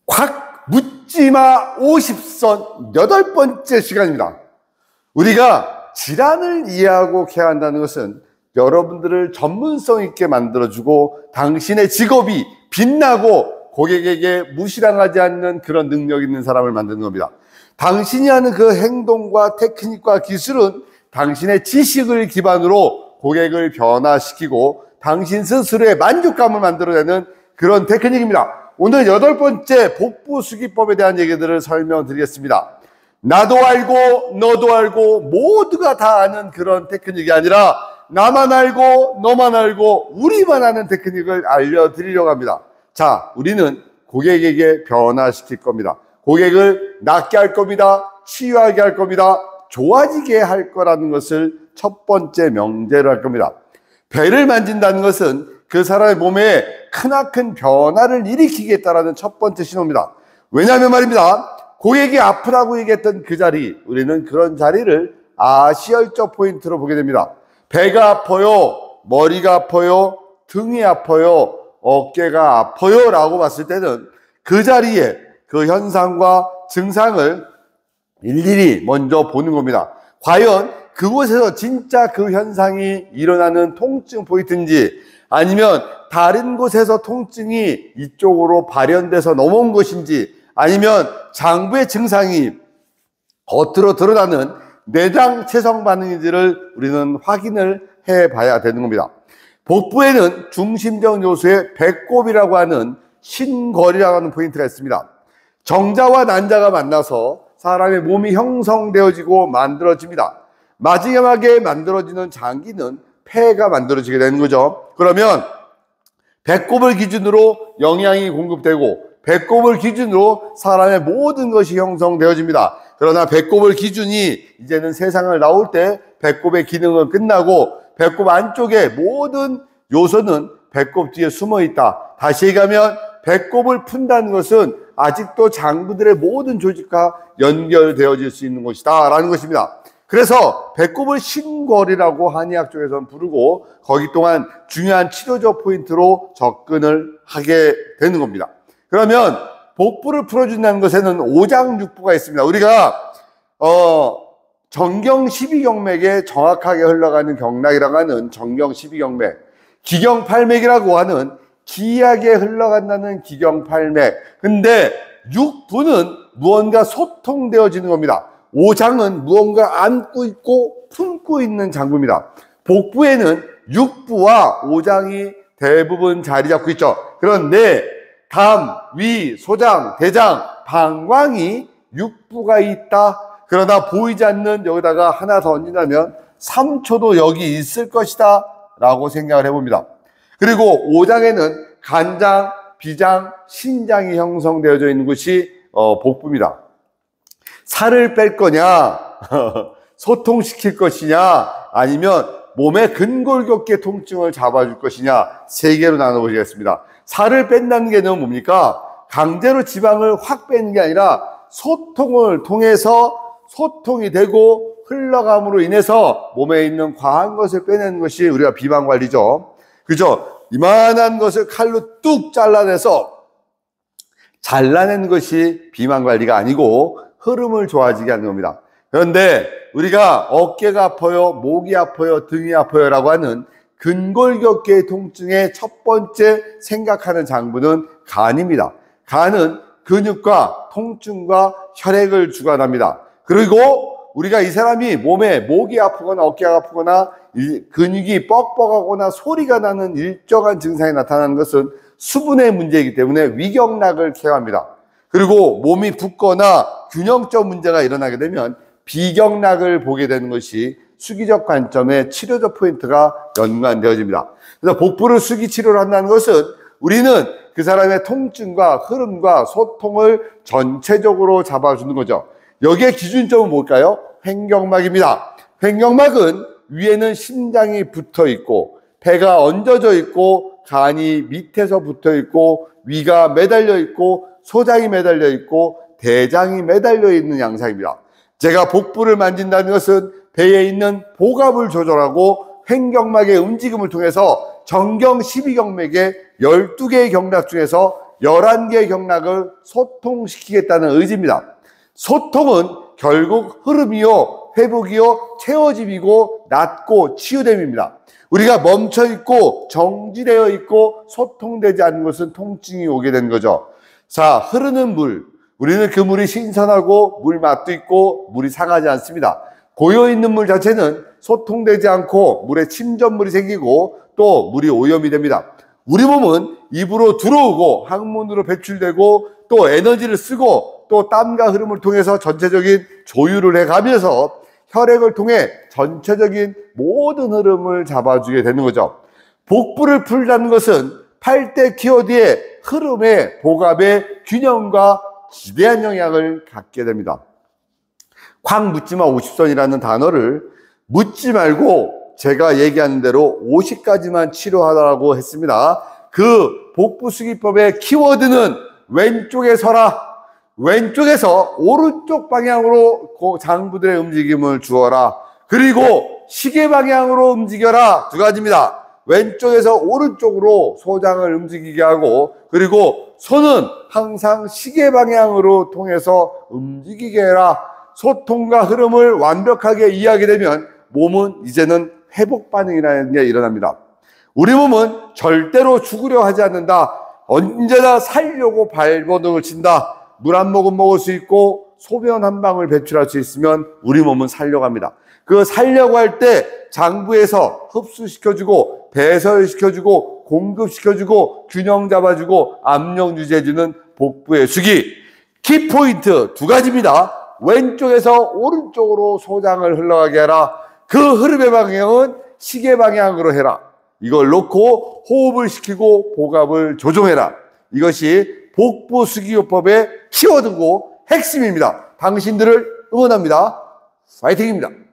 콱 묻지마 50선 8번째 시간입니다. 우리가 질환을 이해하고 케어한다는 것은 여러분들을 전문성 있게 만들어주고 당신의 직업이 빛나고 고객에게 무시당하지 않는 그런 능력 있는 사람을 만드는 겁니다. 당신이 하는 그 행동과 테크닉과 기술은 당신의 지식을 기반으로 고객을 변화시키고 당신 스스로의 만족감을 만들어내는 그런 테크닉입니다. 오늘 8번째 복부수기법에 대한 얘기들을 설명드리겠습니다. 나도 알고 너도 알고 모두가 다 아는 그런 테크닉이 아니라 나만 알고 너만 알고 우리만 아는 테크닉을 알려드리려고 합니다. 자, 우리는 고객에게 변화시킬 겁니다. 고객을 낫게 할 겁니다. 치유하게 할 겁니다. 좋아지게 할 거라는 것을 첫 번째 명제로 할 겁니다. 배를 만진다는 것은 그 사람의 몸에 크나큰 변화를 일으키겠다라는 첫 번째 신호입니다. 왜냐하면 말입니다. 고객이 아프다고 얘기했던 그 자리, 우리는 그런 자리를 아시혈적 포인트로 보게 됩니다. 배가 아파요, 머리가 아파요, 등이 아파요, 어깨가 아파요 라고 봤을 때는 그 자리에 그 현상과 증상을 일일이 먼저 보는 겁니다. 과연 그곳에서 진짜 그 현상이 일어나는 통증 포인트인지 아니면 다른 곳에서 통증이 이쪽으로 발현돼서 넘어온 것인지 아니면 장부의 증상이 겉으로 드러나는 내장 체성 반응인지를 우리는 확인을 해봐야 되는 겁니다. 복부에는 중심적 요소의 배꼽이라고 하는 신걸이라고 하는 포인트가 있습니다. 정자와 난자가 만나서 사람의 몸이 형성되어지고 만들어집니다. 마지막에 만들어지는 장기는 폐가 만들어지게 되는 거죠. 그러면 배꼽을 기준으로 영양이 공급되고 배꼽을 기준으로 사람의 모든 것이 형성되어집니다. 그러나 배꼽을 기준이 이제는 세상을 나올 때 배꼽의 기능은 끝나고 배꼽 안쪽에 모든 요소는 배꼽 뒤에 숨어 있다. 다시 얘기하면 배꼽을 푼다는 것은 아직도 장부들의 모든 조직과 연결되어질 수 있는 것이다 라는 것입니다. 그래서 배꼽을 신걸이라고 한의학 쪽에서는 부르고 거기 동안 중요한 치료적 포인트로 접근을 하게 되는 겁니다. 그러면 복부를 풀어준다는 것에는 오장육부가 있습니다. 우리가 정경 12경맥에 정확하게 흘러가는 경락이라고 하는 정경 12경맥, 기경팔맥이라고 하는 기하게 흘러간다는 기경팔맥. 근데 육부는 무언가 소통되어지는 겁니다. 오장은 무언가 안고 있고 품고 있는 장부입니다. 복부에는 육부와 오장이 대부분 자리 잡고 있죠. 그런데 간, 위, 소장, 대장, 방광이 육부가 있다. 그러나 보이지 않는 여기다가 하나 더 얹는다면 3초도 여기 있을 것이다 라고 생각을 해봅니다. 그리고 오장에는 간장, 비장, 신장이 형성되어져 있는 것이 복부입니다. 살을 뺄 거냐, 소통시킬 것이냐, 아니면 몸의 근골격계 통증을 잡아줄 것이냐, 세 개로 나눠보시겠습니다. 살을 뺀다는 게 뭡니까? 강제로 지방을 확 빼는 게 아니라 소통을 통해서 소통이 되고 흘러감으로 인해서 몸에 있는 과한 것을 빼내는 것이 우리가 비만관리죠. 그죠? 이만한 것을 칼로 뚝 잘라내서 잘라낸 것이 비만관리가 아니고 흐름을 좋아지게 하는 겁니다. 그런데 우리가 어깨가 아파요, 목이 아파요, 등이 아파요 라고 하는 근골격계의 통증의 첫 번째 생각하는 장부는 간입니다. 간은 근육과 통증과 혈액을 주관합니다. 그리고 우리가 이 사람이 몸에 목이 아프거나 어깨가 아프거나 근육이 뻑뻑하거나 소리가 나는 일정한 증상이 나타나는 것은 수분의 문제이기 때문에 위경락을 케어합니다. 그리고 몸이 붓거나 균형적 문제가 일어나게 되면 비경락을 보게 되는 것이 수기적 관점의 치료적 포인트가 연관되어집니다. 그래서 복부를 수기 치료를 한다는 것은 우리는 그 사람의 통증과 흐름과 소통을 전체적으로 잡아주는 거죠. 여기에 기준점은 뭘까요? 횡격막입니다. 횡격막은 위에는 심장이 붙어 있고 배가 얹어져 있고 간이 밑에서 붙어 있고 위가 매달려 있고 소장이 매달려 있고 대장이 매달려 있는 양상입니다. 제가 복부를 만진다는 것은 배에 있는 복압을 조절하고 횡격막의 움직임을 통해서 정경 12경맥의 12개의 경락 중에서 11개의 경락을 소통시키겠다는 의지입니다. 소통은 결국 흐름이요, 회복이요, 채워짐이고 낫고 치유됨입니다. 우리가 멈춰있고 정지되어 있고 소통되지 않는 것은 통증이 오게 되는 거죠. 자, 흐르는 물, 우리는 그 물이 신선하고 물 맛도 있고 물이 상하지 않습니다. 고여있는 물 자체는 소통되지 않고 물에 침전물이 생기고 또 물이 오염이 됩니다. 우리 몸은 입으로 들어오고 항문으로 배출되고 또 에너지를 쓰고 또 땀과 흐름을 통해서 전체적인 조율을 해가면서 혈액을 통해 전체적인 모든 흐름을 잡아주게 되는 거죠. 복부를 풀다는 것은 8대 키워드의 흐름의 보갑의 균형과 기대한 영향을 갖게 됩니다. 쾅 묻지마 50선이라는 단어를 묻지 말고 제가 얘기하는 대로 50가지만 치료하라고 했습니다. 그 복부수기법의 키워드는 왼쪽에 서라. 왼쪽에서 오른쪽 방향으로 장부들의 움직임을 주어라. 그리고 시계 방향으로 움직여라. 2가지입니다. 왼쪽에서 오른쪽으로 소장을 움직이게 하고, 그리고 손은 항상 시계 방향으로 통해서 움직이게 해라. 소통과 흐름을 완벽하게 이해하게 되면 몸은 이제는 회복 반응이라는 게 일어납니다. 우리 몸은 절대로 죽으려 하지 않는다. 언제나 살려고 발버둥을 친다. 물 한 모금 먹을 수 있고 소변 한 방울 배출할 수 있으면 우리 몸은 살려고 합니다. 그 살려고 할 때 장부에서 흡수시켜주고 배설시켜주고 공급시켜주고 균형 잡아주고 압력 유지해주는 복부의 수기. 키포인트 2가지입니다. 왼쪽에서 오른쪽으로 소장을 흘러가게 해라. 그 흐름의 방향은 시계 방향으로 해라. 이걸 놓고 호흡을 시키고 보갑을 조정해라. 이것이 복부수기요법의 키워드고 핵심입니다. 당신들을 응원합니다. 파이팅입니다.